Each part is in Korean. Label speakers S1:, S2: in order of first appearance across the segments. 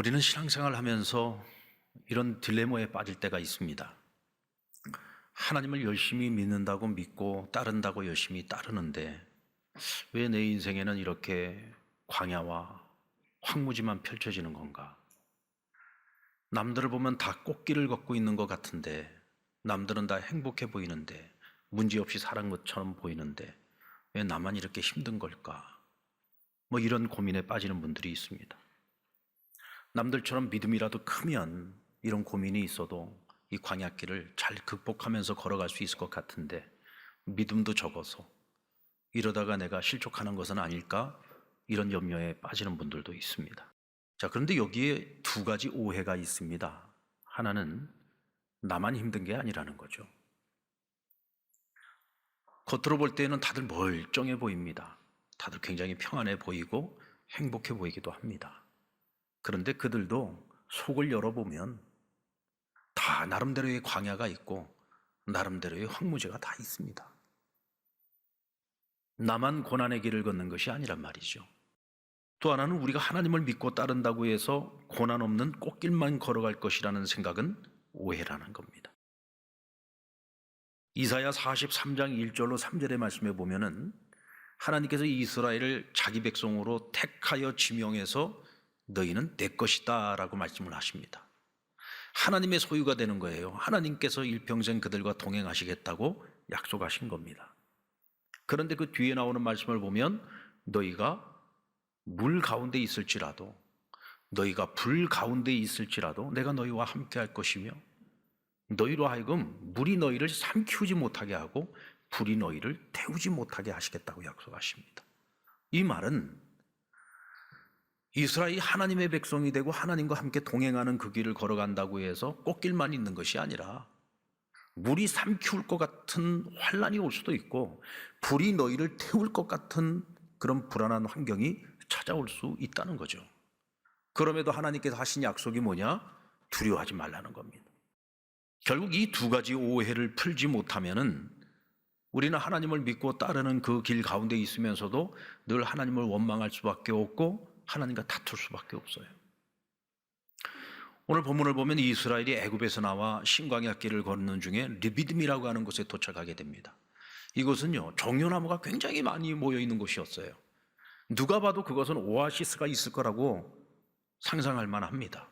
S1: 우리는 신앙생활을 하면서 이런 딜레마에 빠질 때가 있습니다. 하나님을 열심히 믿는다고 믿고 따른다고 열심히 따르는데 왜 내 인생에는 이렇게 광야와 황무지만 펼쳐지는 건가? 남들을 보면 다 꽃길을 걷고 있는 것 같은데, 남들은 다 행복해 보이는데, 문제없이 살은 것처럼 보이는데 왜 나만 이렇게 힘든 걸까? 이런 고민에 빠지는 분들이 있습니다. 남들처럼 믿음이라도 크면 이런 고민이 있어도 이 광야길을 잘 극복하면서 걸어갈 수 있을 것 같은데, 믿음도 적어서 이러다가 내가 실족하는 것은 아닐까, 이런 염려에 빠지는 분들도 있습니다. 자, 그런데 여기에 두 가지 오해가 있습니다. 하나는 나만 힘든 게 아니라는 거죠. 겉으로 볼 때는 다들 멀쩡해 보입니다. 다들 굉장히 평안해 보이고 행복해 보이기도 합니다. 그런데 그들도 속을 열어보면 다 나름대로의 광야가 있고 나름대로의 황무지가 다 있습니다. 나만 고난의 길을 걷는 것이 아니란 말이죠. 또 하나는 우리가 하나님을 믿고 따른다고 해서 고난 없는 꽃길만 걸어갈 것이라는 생각은 오해라는 겁니다. 이사야 43장 1절로 3절의 말씀에 보면은 하나님께서 이스라엘을 자기 백성으로 택하여 지명해서 너희는 내 것이다 라고 말씀을 하십니다. 하나님의 소유가 되는 거예요. 하나님께서 일평생 그들과 동행하시겠다고 약속하신 겁니다. 그런데 그 뒤에 나오는 말씀을 보면 너희가 물 가운데 있을지라도, 너희가 불 가운데 있을지라도 내가 너희와 함께 할 것이며, 너희로 하여금 물이 너희를 삼키우지 못하게 하고 불이 너희를 태우지 못하게 하시겠다고 약속하십니다. 이 말은 이스라엘이 하나님의 백성이 되고 하나님과 함께 동행하는 그 길을 걸어간다고 해서 꽃길만 있는 것이 아니라 물이 삼키울 것 같은 환란이 올 수도 있고 불이 너희를 태울 것 같은 그런 불안한 환경이 찾아올 수 있다는 거죠. 그럼에도 하나님께서 하신 약속이 뭐냐? 두려워하지 말라는 겁니다. 결국 이 두 가지 오해를 풀지 못하면은 우리는 하나님을 믿고 따르는 그 길 가운데 있으면서도 늘 하나님을 원망할 수밖에 없고 하나님과 다툴 수밖에 없어요. 오늘 본문을 보면 이스라엘이 애굽에서 나와 신광야 길을 걷는 중에 르비딤이라고 하는 곳에 도착하게 됩니다. 이곳은요, 종려나무가 굉장히 많이 모여 있는 곳이었어요. 누가 봐도 그것은 오아시스가 있을 거라고 상상할 만합니다.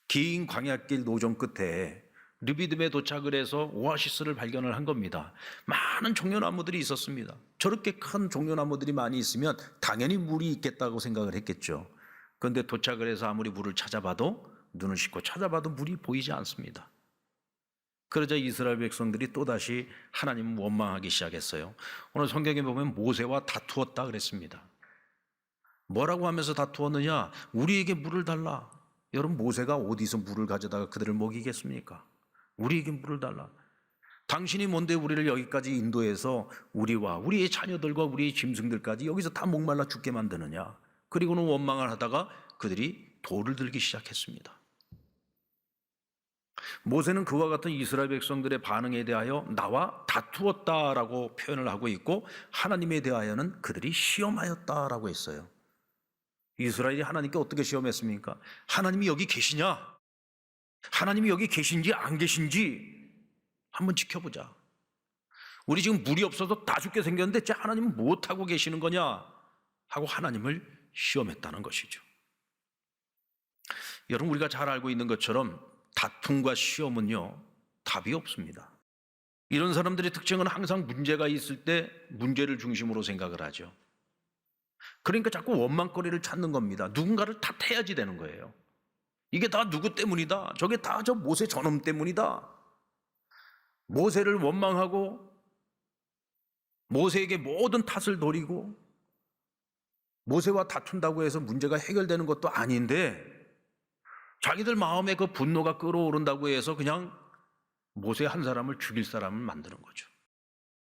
S1: 긴 광야길 노정 끝에 르비딤에 도착을 해서 오아시스를 발견을 한 겁니다. 많은 종려나무들이 있었습니다. 저렇게 큰 종려나무들이 많이 있으면 당연히 물이 있겠다고 생각을 했겠죠. 그런데 도착을 해서 아무리 물을 찾아봐도, 눈을 씻고 찾아봐도 물이 보이지 않습니다. 그러자 이스라엘 백성들이 또다시 하나님을 원망하기 시작했어요. 오늘 성경에 보면 모세와 다투었다 그랬습니다. 뭐라고 하면서 다투었느냐? 우리에게 물을 달라. 여러분, 모세가 어디서 물을 가져다가 그들을 먹이겠습니까? 우리에게 물을 달라. 당신이 뭔데 우리를 여기까지 인도해서 우리와 우리의 자녀들과 우리의 짐승들까지 여기서 다 목말라 죽게 만드느냐? 그리고는 원망을 하다가 그들이 돌을 들기 시작했습니다. 모세는 그와 같은 이스라엘 백성들의 반응에 대하여 나와 다투었다라고 표현을 하고 있고, 하나님에 대하여는 그들이 시험하였다라고 했어요. 이스라엘이 하나님께 어떻게 시험했습니까? 하나님이 여기 계시냐? 하나님이 여기 계신지 안 계신지 한번 지켜보자. 우리 지금 물이 없어서 다 죽게 생겼는데 하나님은 못하고 계시는 거냐? 하고 하나님을 시험했다는 것이죠. 여러분, 우리가 잘 알고 있는 것처럼 다툼과 시험은요, 답이 없습니다. 이런 사람들의 특징은 항상 문제가 있을 때 문제를 중심으로 생각을 하죠. 그러니까 자꾸 원망거리를 찾는 겁니다. 누군가를 탓해야지 되는 거예요. 이게 다 누구 때문이다. 저게 다 저 모세 저놈 때문이다. 모세를 원망하고 모세에게 모든 탓을 돌리고 모세와 다툰다고 해서 문제가 해결되는 것도 아닌데 자기들 마음에 그 분노가 끓어오른다고 해서 그냥 모세 한 사람을 죽일 사람을 만드는 거죠.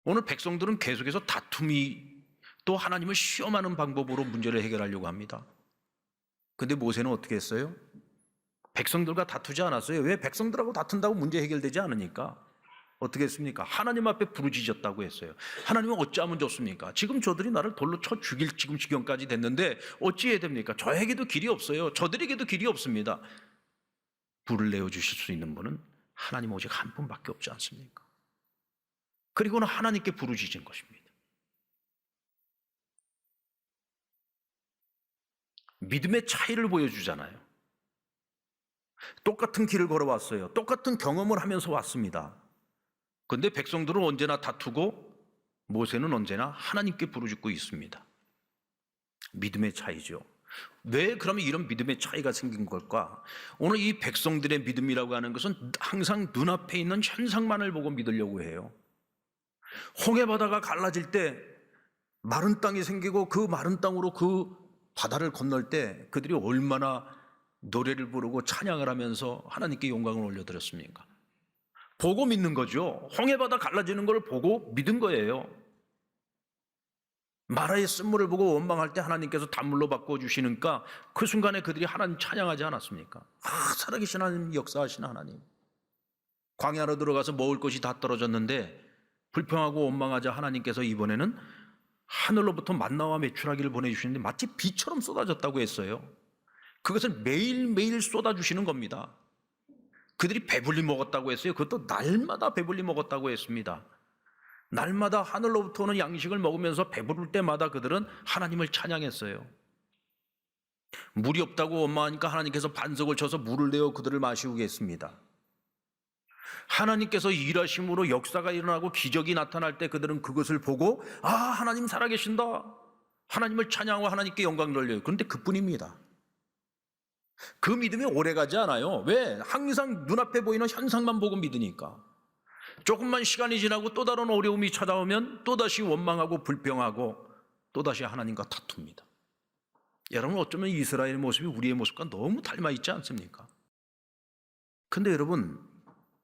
S1: 오늘 백성들은 계속해서 다툼이 또 하나님을 시험하는 방법으로 문제를 해결하려고 합니다. 근데 모세는 어떻게 했어요? 백성들과 다투지 않았어요. 왜? 백성들하고 다툰다고 문제 해결되지 않으니까. 어떻게 했습니까? 하나님 앞에 부르짖었다고 했어요. 하나님은 어찌하면 좋습니까? 지금 저들이 나를 돌로 쳐 죽일 지금 지경까지 됐는데 어찌해야 됩니까? 저에게도 길이 없어요. 저들에게도 길이 없습니다. 불을 내어주실 수 있는 분은 하나님 오직 한 분밖에 없지 않습니까? 그리고는 하나님께 부르짖은 것입니다. 믿음의 차이를 보여주잖아요. 똑같은 길을 걸어왔어요. 똑같은 경험을 하면서 왔습니다. 그런데 백성들은 언제나 다투고 모세는 언제나 하나님께 부르짖고 있습니다. 믿음의 차이죠. 왜 그러면 이런 믿음의 차이가 생긴 걸까? 오늘 이 백성들의 믿음이라고 하는 것은 항상 눈앞에 있는 현상만을 보고 믿으려고 해요. 홍해바다가 갈라질 때 마른 땅이 생기고 그 마른 땅으로 그 바다를 건널 때 그들이 얼마나 노래를 부르고 찬양을 하면서 하나님께 영광을 올려드렸습니까? 보고 믿는 거죠. 홍해바다 갈라지는 걸 보고 믿은 거예요. 마라의 쓴물을 보고 원망할 때 하나님께서 단물로 바꿔주시니까 그 순간에 그들이 하나님 찬양하지 않았습니까? 살아계신 하나님, 역사하시는 하나님. 광야로 들어가서 먹을 것이 다 떨어졌는데 불평하고 원망하자 하나님께서 이번에는 하늘로부터 만나와 메추라기를 보내주시는데 마치 비처럼 쏟아졌다고 했어요. 그것은 매일매일 쏟아주시는 겁니다. 그들이 배불리 먹었다고 했어요. 그것도 날마다 배불리 먹었다고 했습니다. 날마다 하늘로부터 오는 양식을 먹으면서 배부를 때마다 그들은 하나님을 찬양했어요. 물이 없다고 원망하니까 하나님께서 반석을 쳐서 물을 내어 그들을 마시우게 했습니다. 하나님께서 일하심으로 역사가 일어나고 기적이 나타날 때 그들은 그것을 보고 하나님 살아계신다. 하나님을 찬양하고 하나님께 영광 돌려요. 그런데 그뿐입니다. 그 믿음이 오래가지 않아요. 왜? 항상 눈앞에 보이는 현상만 보고 믿으니까. 조금만 시간이 지나고 또 다른 어려움이 찾아오면 또다시 원망하고 불평하고 또다시 하나님과 다툽니다. 여러분, 어쩌면 이스라엘의 모습이 우리의 모습과 너무 닮아 있지 않습니까? 근데 여러분,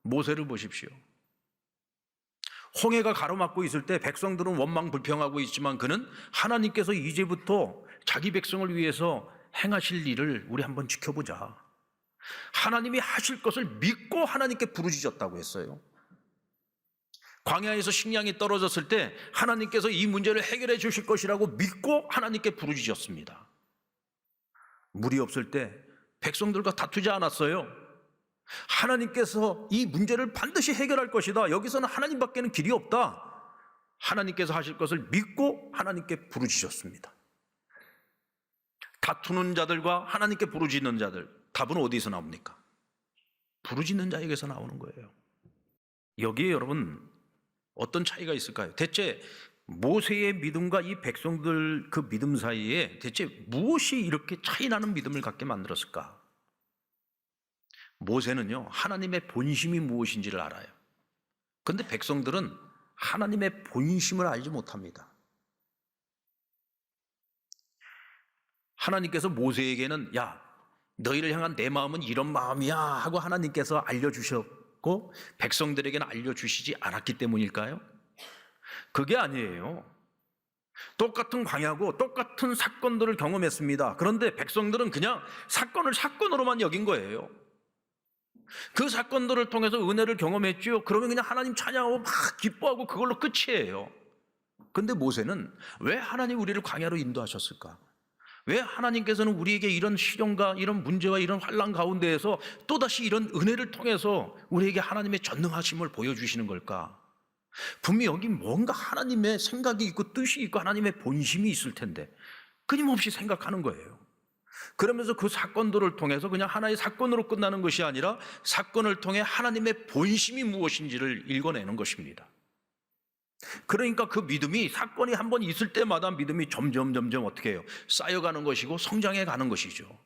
S1: 모세를 보십시오. 홍해가 가로막고 있을 때 백성들은 원망 불평하고 있지만 그는 하나님께서 이제부터 자기 백성을 위해서 행하실 일을 우리 한번 지켜보자. 하나님이 하실 것을 믿고 하나님께 부르짖었다고 했어요. 광야에서 식량이 떨어졌을 때 하나님께서 이 문제를 해결해 주실 것이라고 믿고 하나님께 부르짖었습니다. 물이 없을 때 백성들과 다투지 않았어요. 하나님께서 이 문제를 반드시 해결할 것이다. 여기서는 하나님밖에는 길이 없다. 하나님께서 하실 것을 믿고 하나님께 부르짖었습니다. 다투는 자들과 하나님께 부르짖는 자들, 답은 어디서 나옵니까? 부르짖는 자에게서 나오는 거예요. 여기에 여러분 어떤 차이가 있을까요? 대체 모세의 믿음과 이 백성들 그 믿음 사이에 대체 무엇이 이렇게 차이 나는 믿음을 갖게 만들었을까? 모세는요, 하나님의 본심이 무엇인지를 알아요. 그런데 백성들은 하나님의 본심을 알지 못합니다. 하나님께서 모세에게는 너희를 향한 내 마음은 이런 마음이야 하고 하나님께서 알려주셨고 백성들에게는 알려주시지 않았기 때문일까요? 그게 아니에요. 똑같은 광야고 똑같은 사건들을 경험했습니다. 그런데 백성들은 그냥 사건을 사건으로만 여긴 거예요. 그 사건들을 통해서 은혜를 경험했죠. 그러면 그냥 하나님 찬양하고 막 기뻐하고 그걸로 끝이에요. 그런데 모세는 왜 하나님 우리를 광야로 인도하셨을까? 왜 하나님께서는 우리에게 이런 시련과 이런 문제와 이런 환난 가운데에서 또다시 이런 은혜를 통해서 우리에게 하나님의 전능하심을 보여주시는 걸까? 분명히 여기 뭔가 하나님의 생각이 있고 뜻이 있고 하나님의 본심이 있을 텐데 끊임없이 생각하는 거예요. 그러면서 그 사건들을 통해서 그냥 하나의 사건으로 끝나는 것이 아니라 사건을 통해 하나님의 본심이 무엇인지를 읽어내는 것입니다. 그러니까 그 믿음이 사건이 한번 있을 때마다 믿음이 점점 어떻게 해요? 쌓여가는 것이고 성장해 가는 것이죠.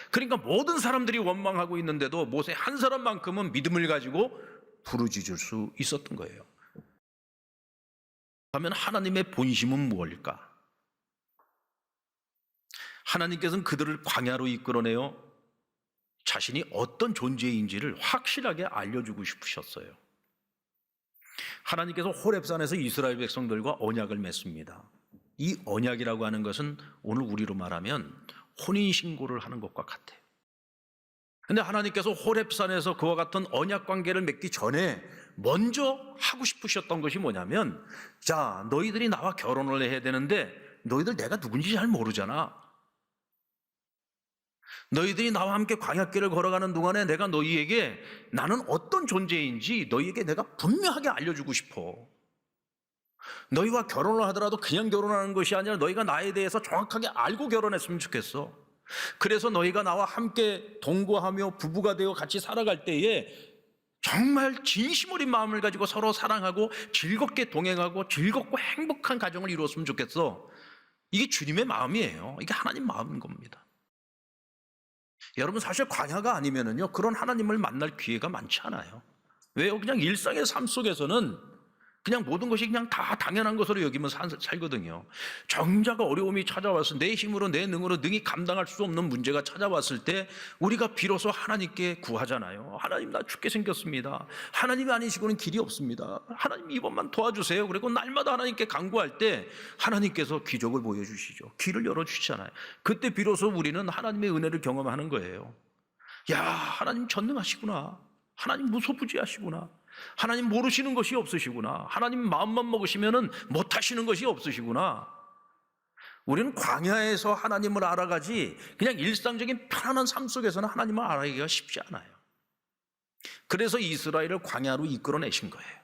S1: 그러니까 모든 사람들이 원망하고 있는데도 모세 한 사람만큼은 믿음을 가지고 부르짖을 수 있었던 거예요. 그러면 하나님의 본심은 무엇일까? 하나님께서는 그들을 광야로 이끌어내어 자신이 어떤 존재인지를 확실하게 알려주고 싶으셨어요. 하나님께서 호렙산에서 이스라엘 백성들과 언약을 맺습니다. 이 언약이라고 하는 것은 오늘 우리로 말하면 혼인신고를 하는 것과 같아요. 그런데 하나님께서 호렙산에서 그와 같은 언약 관계를 맺기 전에 먼저 하고 싶으셨던 것이 뭐냐면, 자, 너희들이 나와 결혼을 해야 되는데 너희들 내가 누군지 잘 모르잖아. 너희들이 나와 함께 광야길을 걸어가는 동안에 내가 너희에게 나는 어떤 존재인지 너희에게 내가 분명하게 알려주고 싶어. 너희와 결혼을 하더라도 그냥 결혼하는 것이 아니라 너희가 나에 대해서 정확하게 알고 결혼했으면 좋겠어. 그래서 너희가 나와 함께 동거하며 부부가 되어 같이 살아갈 때에 정말 진심 어린 마음을 가지고 서로 사랑하고 즐겁게 동행하고 즐겁고 행복한 가정을 이루었으면 좋겠어. 이게 주님의 마음이에요. 이게 하나님 마음인 겁니다. 여러분, 사실 광야가 아니면은요, 그런 하나님을 만날 기회가 많지 않아요. 왜요? 그냥 일상의 삶 속에서는 그냥 모든 것이 그냥 다 당연한 것으로 여기면 살거든요. 정작 어려움이 찾아와서 내 힘으로 내 능으로 능히 감당할 수 없는 문제가 찾아왔을 때 우리가 비로소 하나님께 구하잖아요. 하나님, 나 죽게 생겼습니다. 하나님이 아니시고는 길이 없습니다. 하나님, 이번만 도와주세요. 그리고 날마다 하나님께 간구할 때 하나님께서 기적을 보여주시죠. 길을 열어주시잖아요. 그때 비로소 우리는 하나님의 은혜를 경험하는 거예요. 야, 하나님 전능하시구나. 하나님 무소부지하시구나. 하나님 모르시는 것이 없으시구나. 하나님 마음만 먹으시면은 못하시는 것이 없으시구나. 우리는 광야에서 하나님을 알아가지 그냥 일상적인 편안한 삶 속에서는 하나님을 알아가기가 쉽지 않아요. 그래서 이스라엘을 광야로 이끌어내신 거예요.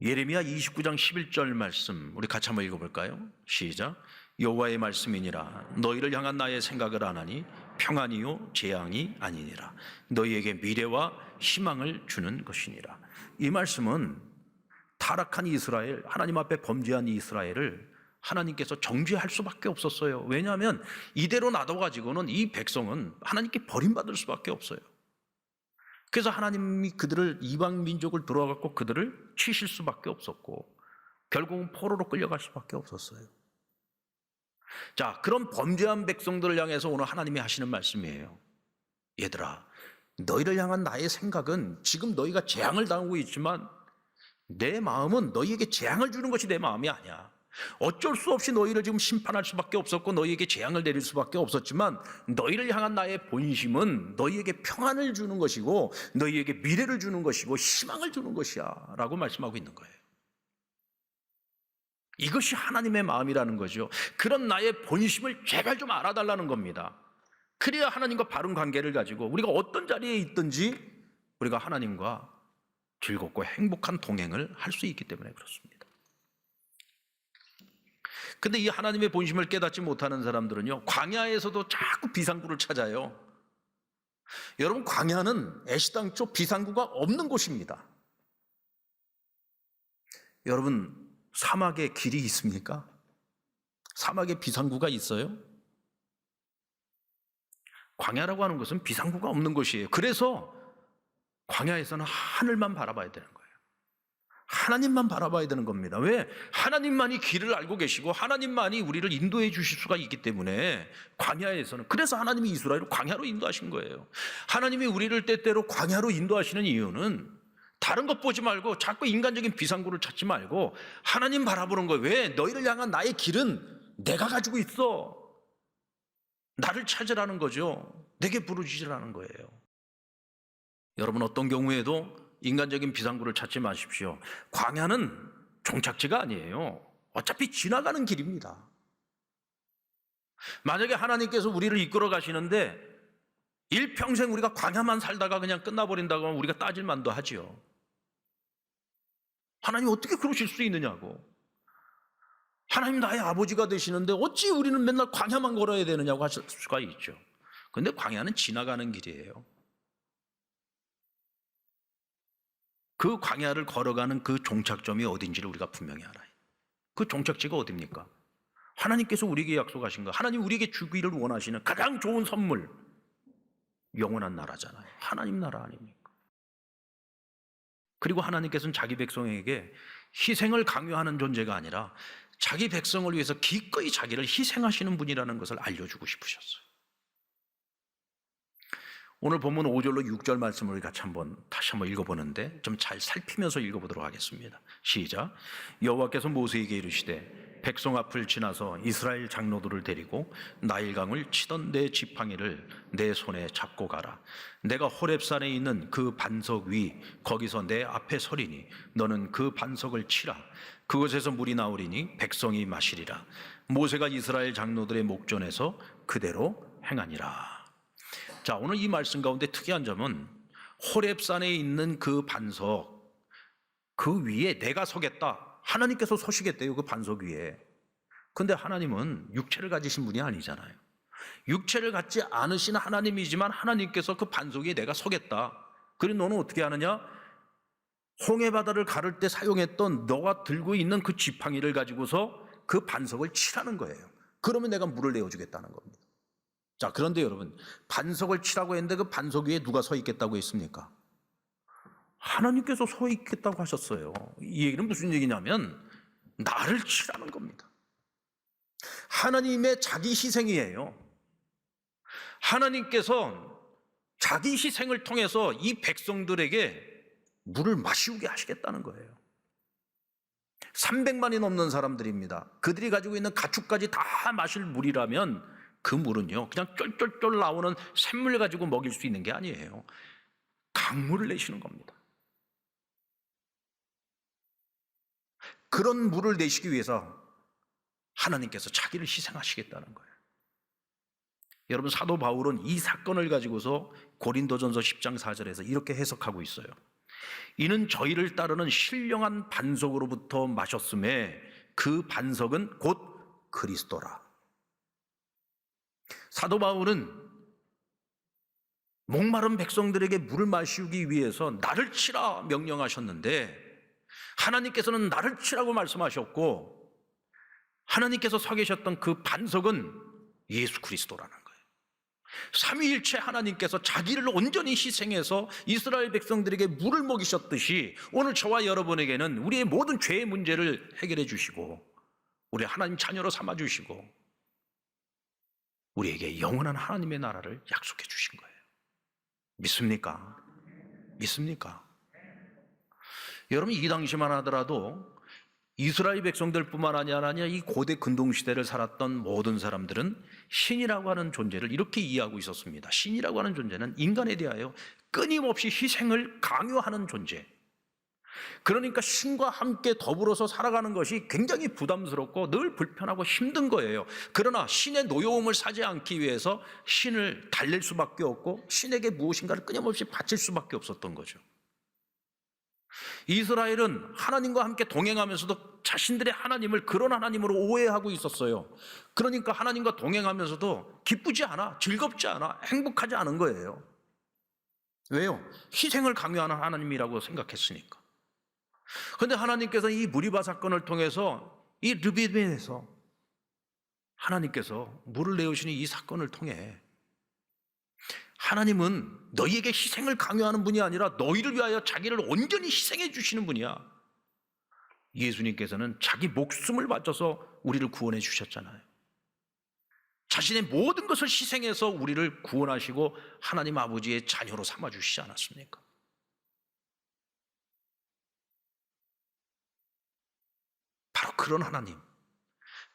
S1: 예레미야 29장 11절 말씀 우리 같이 한번 읽어볼까요? 시작. 여호와의 말씀이니라. 너희를 향한 나의 생각을 안 하니 평안이요 재앙이 아니니라. 너희에게 미래와 희망을 주는 것이니라. 이 말씀은 타락한 이스라엘, 하나님 앞에 범죄한 이스라엘을 하나님께서 정죄할 수밖에 없었어요. 왜냐하면 이대로 놔둬가지고는 이 백성은 하나님께 버림받을 수밖에 없어요. 그래서 하나님이 그들을, 이방 민족을 들어와갖고 그들을 치실 수밖에 없었고 결국은 포로로 끌려갈 수밖에 없었어요. 자, 그런 범죄한 백성들을 향해서 오늘 하나님이 하시는 말씀이에요. 얘들아, 너희를 향한 나의 생각은 지금 너희가 재앙을 당하고 있지만 내 마음은 너희에게 재앙을 주는 것이 내 마음이 아니야. 어쩔 수 없이 너희를 지금 심판할 수밖에 없었고 너희에게 재앙을 내릴 수밖에 없었지만 너희를 향한 나의 본심은 너희에게 평안을 주는 것이고 너희에게 미래를 주는 것이고 희망을 주는 것이야 라고 말씀하고 있는 거예요. 이것이 하나님의 마음이라는 거죠. 그런 나의 본심을 제발 좀 알아달라는 겁니다. 그래야 하나님과 바른 관계를 가지고 우리가 어떤 자리에 있든지 우리가 하나님과 즐겁고 행복한 동행을 할 수 있기 때문에 그렇습니다. 근데 이 하나님의 본심을 깨닫지 못하는 사람들은요, 광야에서도 자꾸 비상구를 찾아요. 여러분, 광야는 애시당초 비상구가 없는 곳입니다. 여러분, 사막에 길이 있습니까? 사막에 비상구가 있어요? 광야라고 하는 것은 비상구가 없는 곳이에요. 그래서 광야에서는 하늘만 바라봐야 되는 거예요. 하나님만 바라봐야 되는 겁니다. 왜? 하나님만이 길을 알고 계시고 하나님만이 우리를 인도해 주실 수가 있기 때문에 광야에서는, 그래서 하나님이 이스라엘을 광야로 인도하신 거예요. 하나님이 우리를 때때로 광야로 인도하시는 이유는 다른 것 보지 말고 자꾸 인간적인 비상구를 찾지 말고 하나님 바라보는 거예요. 왜? 너희를 향한 나의 길은 내가 가지고 있어. 나를 찾으라는 거죠. 내게 부르짖으라는 거예요. 여러분, 어떤 경우에도 인간적인 비상구를 찾지 마십시오. 광야는 종착지가 아니에요. 어차피 지나가는 길입니다. 만약에 하나님께서 우리를 이끌어 가시는데 일평생 우리가 광야만 살다가 그냥 끝나버린다고 하면 우리가 따질만도 하지요. 하나님 어떻게 그러실 수 있느냐고. 하나님 나의 아버지가 되시는데 어찌 우리는 맨날 광야만 걸어야 되느냐고 하실 수가 있죠. 그런데 광야는 지나가는 길이에요. 그 광야를 걸어가는 그 종착점이 어딘지를 우리가 분명히 알아요. 그 종착지가 어딥니까? 하나님께서 우리에게 약속하신 거, 하나님 우리에게 주기를 원하시는 가장 좋은 선물, 영원한 나라잖아요. 하나님 나라 아닙니까? 그리고 하나님께서는 자기 백성에게 희생을 강요하는 존재가 아니라 자기 백성을 위해서 기꺼이 자기를 희생하시는 분이라는 것을 알려주고 싶으셨어요. 오늘 본문 5절로 6절 말씀을 같이 다시 한번 읽어보는데 좀 잘 살피면서 읽어보도록 하겠습니다. 시작. 여호와께서 모세에게 이르시되 백성 앞을 지나서 이스라엘 장로들을 데리고 나일강을 치던 내 지팡이를 내 손에 잡고 가라. 내가 호렙산에 있는 그 반석 위 거기서 내 앞에 서리니 너는 그 반석을 치라. 그곳에서 물이 나오리니 백성이 마시리라. 모세가 이스라엘 장로들의 목전에서 그대로 행하니라. 자, 오늘 이 말씀 가운데 특이한 점은 호렙산에 있는 그 반석, 그 위에 내가 서겠다. 하나님께서 서시겠대요, 그 반석 위에. 근데 하나님은 육체를 가지신 분이 아니잖아요. 육체를 갖지 않으신 하나님이지만 하나님께서 그 반석 위에 내가 서겠다. 그리고 너는 어떻게 하느냐? 홍해 바다를 가를 때 사용했던 너가 들고 있는 그 지팡이를 가지고서 그 반석을 치라는 거예요. 그러면 내가 물을 내어주겠다는 겁니다. 자, 그런데 여러분, 반석을 치라고 했는데 그 반석 위에 누가 서 있겠다고 했습니까? 하나님께서 서 있겠다고 하셨어요. 이 얘기는 무슨 얘기냐면 나를 치라는 겁니다. 하나님의 자기 희생이에요. 하나님께서 자기 희생을 통해서 이 백성들에게 물을 마시우게 하시겠다는 거예요. 300만이 넘는 사람들입니다. 그들이 가지고 있는 가축까지 다 마실 물이라면 그 물은요, 그냥 쫄쫄쫄 나오는 샘물 가지고 먹일 수 있는 게 아니에요. 강물을 내시는 겁니다. 그런 물을 내시기 위해서 하나님께서 자기를 희생하시겠다는 거예요. 여러분, 사도 바울은 이 사건을 가지고서 고린도전서 10장 4절에서 이렇게 해석하고 있어요. 이는 저희를 따르는 신령한 반석으로부터 마셨음에 그 반석은 곧 그리스도라. 사도 바울은 목마른 백성들에게 물을 마시우기 위해서 나를 치라 명령하셨는데 하나님께서는 나를 치라고 말씀하셨고 하나님께서 서 계셨던 그 반석은 예수 그리스도라는 거예요. 삼위일체 하나님께서 자기를 온전히 희생해서 이스라엘 백성들에게 물을 먹이셨듯이 오늘 저와 여러분에게는 우리의 모든 죄의 문제를 해결해 주시고 우리 하나님 자녀로 삼아 주시고 우리에게 영원한 하나님의 나라를 약속해 주신 거예요. 믿습니까? 믿습니까? 여러분, 이 당시만 하더라도 이스라엘 백성들뿐만 아니라 이 고대 근동시대를 살았던 모든 사람들은 신이라고 하는 존재를 이렇게 이해하고 있었습니다. 신이라고 하는 존재는 인간에 대하여 끊임없이 희생을 강요하는 존재. 그러니까 신과 함께 더불어서 살아가는 것이 굉장히 부담스럽고 늘 불편하고 힘든 거예요. 그러나 신의 노여움을 사지 않기 위해서 신을 달랠 수밖에 없고 신에게 무엇인가를 끊임없이 바칠 수밖에 없었던 거죠. 이스라엘은 하나님과 함께 동행하면서도 자신들의 하나님을 그런 하나님으로 오해하고 있었어요. 그러니까 하나님과 동행하면서도 기쁘지 않아, 즐겁지 않아, 행복하지 않은 거예요. 왜요? 희생을 강요하는 하나님이라고 생각했으니까. 그런데 하나님께서 이 무리바 사건을 통해서 이 르비딤에서 하나님께서 물을 내어주시는 이 사건을 통해 하나님은 너희에게 희생을 강요하는 분이 아니라 너희를 위하여 자기를 온전히 희생해 주시는 분이야. 예수님께서는 자기 목숨을 바쳐서 우리를 구원해 주셨잖아요. 자신의 모든 것을 희생해서 우리를 구원하시고 하나님 아버지의 자녀로 삼아 주시지 않았습니까? 바로 그런 하나님,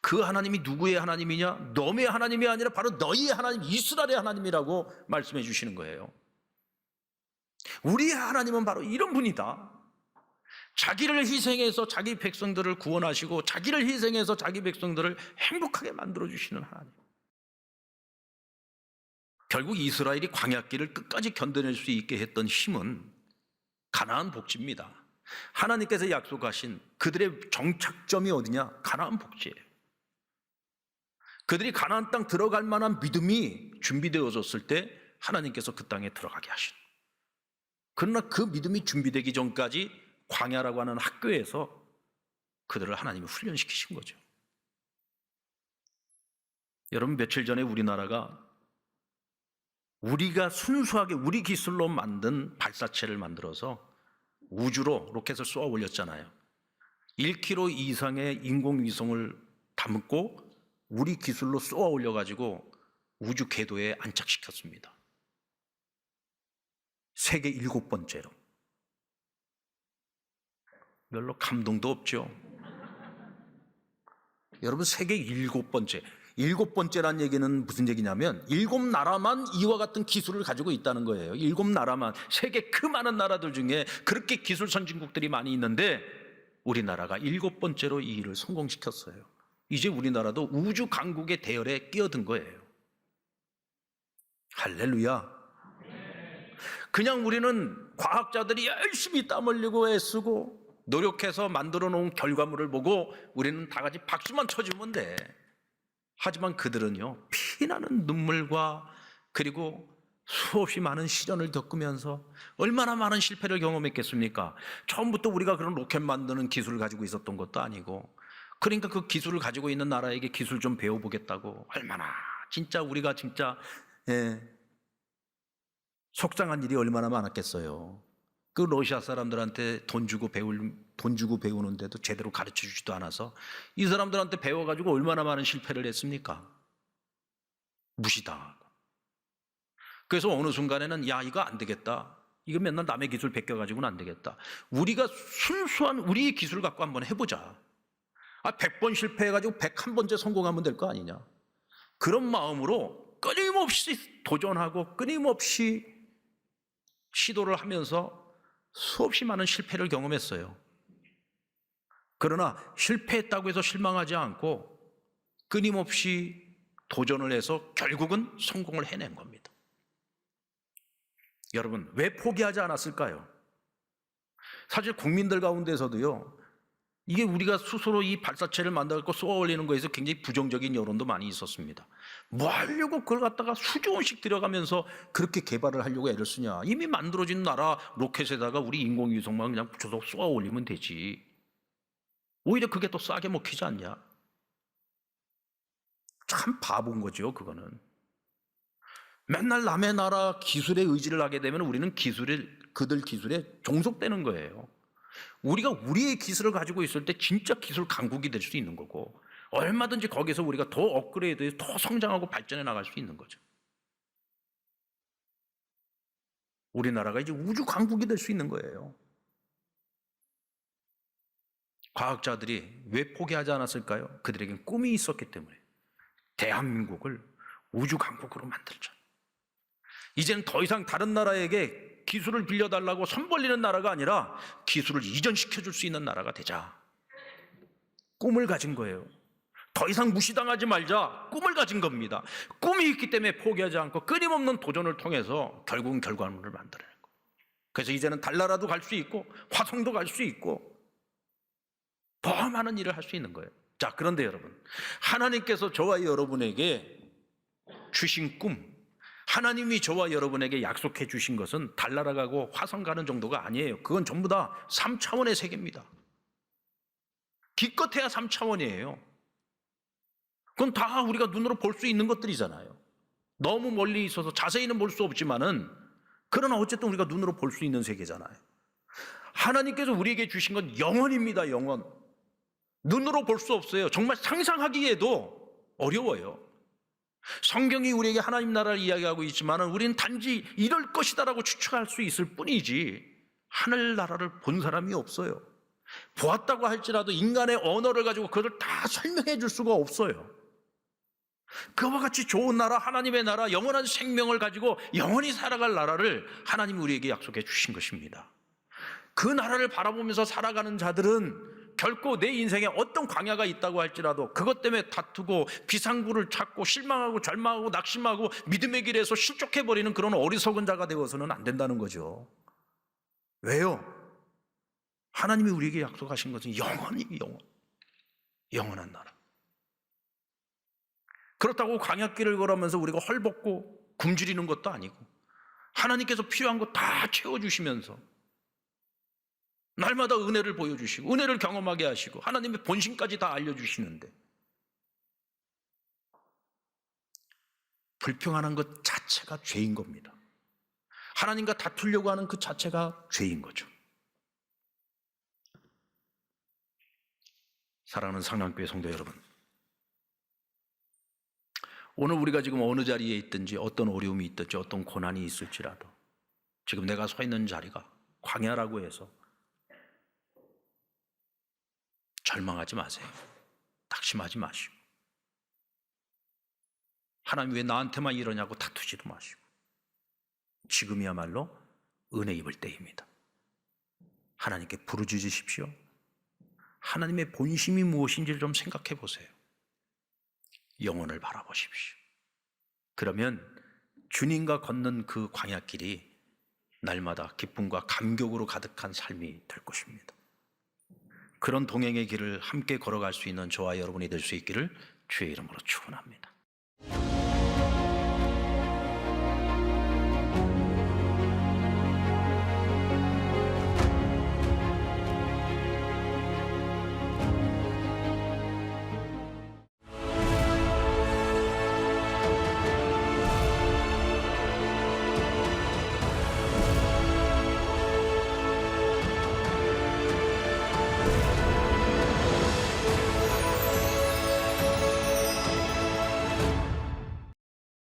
S1: 그 하나님이 누구의 하나님이냐? 너의 하나님이 아니라 바로 너희의 하나님, 이스라엘의 하나님이라고 말씀해 주시는 거예요. 우리의 하나님은 바로 이런 분이다. 자기를 희생해서 자기 백성들을 구원하시고 자기를 희생해서 자기 백성들을 행복하게 만들어 주시는 하나님. 결국 이스라엘이 광야길을 끝까지 견뎌낼 수 있게 했던 힘은 가나안 복지입니다. 하나님께서 약속하신 그들의 정착점이 어디냐? 가나안 복지예요. 그들이 가나안 땅 들어갈 만한 믿음이 준비되어졌을 때 하나님께서 그 땅에 들어가게 하신. 그러나 그 믿음이 준비되기 전까지 광야라고 하는 학교에서 그들을 하나님이 훈련시키신 거죠. 여러분, 며칠 전에 우리나라가 우리가 순수하게 우리 기술로 만든 발사체를 만들어서 우주로 로켓을 쏘아 올렸잖아요. 1km 이상의 인공위성을 담고 우리 기술로 쏘아 올려가지고 우주 궤도에 안착시켰습니다. 세계 7번째로. 별로 감동도 없죠. 여러분 세계 일곱 번째란 얘기는 무슨 얘기냐면 일곱 나라만 이와 같은 기술을 가지고 있다는 거예요. 일곱 나라만. 세계 그 많은 나라들 중에 그렇게 기술 선진국들이 많이 있는데 우리나라가 일곱 번째로 이 일을 성공시켰어요. 이제 우리나라도 우주 강국의 대열에 끼어든 거예요. 할렐루야. 그냥 우리는 과학자들이 열심히 땀 흘리고 애쓰고 노력해서 만들어 놓은 결과물을 보고 우리는 다 같이 박수만 쳐주면 돼. 하지만 그들은요, 피나는 눈물과 그리고 수없이 많은 시련을 겪으면서 얼마나 많은 실패를 경험했겠습니까? 처음부터 우리가 그런 로켓 만드는 기술을 가지고 있었던 것도 아니고, 그러니까 그 기술을 가지고 있는 나라에게 기술 좀 배워보겠다고 얼마나 진짜 우리가 진짜 속상한 일이 얼마나 많았겠어요. 그 러시아 사람들한테 돈 주고 배우는데도 제대로 가르쳐 주지도 않아서 이 사람들한테 배워가지고 얼마나 많은 실패를 했습니까? 무시당하고. 그래서 어느 순간에는 야, 이거 안 되겠다. 이거 맨날 남의 기술 베껴가지고는 안 되겠다. 우리가 순수한 우리의 기술을 갖고 한번 해보자. 100번 실패해가지고 101번째 성공하면 될 거 아니냐. 그런 마음으로 끊임없이 도전하고 끊임없이 시도를 하면서 수없이 많은 실패를 경험했어요. 그러나 실패했다고 해서 실망하지 않고 끊임없이 도전을 해서 결국은 성공을 해낸 겁니다. 여러분, 왜 포기하지 않았을까요? 사실 국민들 가운데서도요, 이게 우리가 스스로 이 발사체를 만들고 쏘아 올리는 거에서 굉장히 부정적인 여론도 많이 있었습니다. 뭐 하려고 그걸 갖다가 수조 원씩 들여가면서 그렇게 개발을 하려고 애를 쓰냐. 이미 만들어진 나라 로켓에다가 우리 인공위성만 그냥 붙여서 쏘아 올리면 되지. 오히려 그게 더 싸게 먹히지 않냐. 참 바본 거죠, 그거는. 맨날 남의 나라 기술에 의지를 하게 되면 우리는 그들 기술에 종속되는 거예요. 우리가 우리의 기술을 가지고 있을 때 진짜 기술 강국이 될 수 있는 거고 얼마든지 거기서 우리가 더 업그레이드해서 더 성장하고 발전해 나갈 수 있는 거죠. 우리나라가 이제 우주 강국이 될 수 있는 거예요. 과학자들이 왜 포기하지 않았을까요? 그들에겐 꿈이 있었기 때문에. 대한민국을 우주 강국으로 만들자. 이제는 더 이상 다른 나라에게 기술을 빌려달라고 손 벌리는 나라가 아니라 기술을 이전시켜줄 수 있는 나라가 되자. 꿈을 가진 거예요. 더 이상 무시당하지 말자. 꿈을 가진 겁니다. 꿈이 있기 때문에 포기하지 않고 끊임없는 도전을 통해서 결국은 결과물을 만들어낸 거예요. 그래서 이제는 달나라도 갈 수 있고 화성도 갈 수 있고 더 많은 일을 할 수 있는 거예요. 자, 그런데 여러분, 하나님께서 저와 여러분에게 주신 꿈, 하나님이 저와 여러분에게 약속해 주신 것은 달나라 가고 화성 가는 정도가 아니에요. 그건 전부 다 3차원의 세계입니다. 기껏해야 3차원이에요. 그건 다 우리가 눈으로 볼 수 있는 것들이잖아요. 너무 멀리 있어서 자세히는 볼 수 없지만은 그러나 어쨌든 우리가 눈으로 볼 수 있는 세계잖아요. 하나님께서 우리에게 주신 건 영원입니다. 영원. 눈으로 볼 수 없어요. 정말 상상하기에도 어려워요. 성경이 우리에게 하나님 나라를 이야기하고 있지만 우리는 단지 이럴 것이다라고 추측할 수 있을 뿐이지 하늘나라를 본 사람이 없어요. 보았다고 할지라도 인간의 언어를 가지고 그것을 다 설명해 줄 수가 없어요. 그와 같이 좋은 나라, 하나님의 나라, 영원한 생명을 가지고 영원히 살아갈 나라를 하나님이 우리에게 약속해 주신 것입니다. 그 나라를 바라보면서 살아가는 자들은 결코 내 인생에 어떤 광야가 있다고 할지라도 그것 때문에 다투고 비상구를 찾고 실망하고 절망하고 낙심하고 믿음의 길에서 실족해버리는 그런 어리석은 자가 되어서는 안 된다는 거죠. 왜요? 하나님이 우리에게 약속하신 것은 영원한 나라. 그렇다고 광야길을 걸으면서 우리가 헐벗고 굶주리는 것도 아니고 하나님께서 필요한 거 다 채워주시면서 날마다 은혜를 보여주시고 은혜를 경험하게 하시고 하나님의 본심까지 다 알려주시는데 불평하는 것 자체가 죄인 겁니다. 하나님과 다투려고 하는 그 자체가 죄인 거죠. 사랑하는 상랑교회 성도 여러분, 오늘 우리가 지금 어느 자리에 있든지 어떤 어려움이 있든지 어떤 고난이 있을지라도 지금 내가 서 있는 자리가 광야라고 해서 절망하지 마세요. 낙심하지 마시고, 하나님 왜 나한테만 이러냐고 다투지도 마시고, 지금이야말로 은혜 입을 때입니다. 하나님께 부르짖으십시오. 하나님의 본심이 무엇인지를 좀 생각해 보세요. 영혼을 바라보십시오. 그러면 주님과 걷는 그 광야길이 날마다 기쁨과 감격으로 가득한 삶이 될 것입니다. 그런 동행의 길을 함께 걸어갈 수 있는 저와 여러분이 될 수 있기를 주의 이름으로 축원합니다.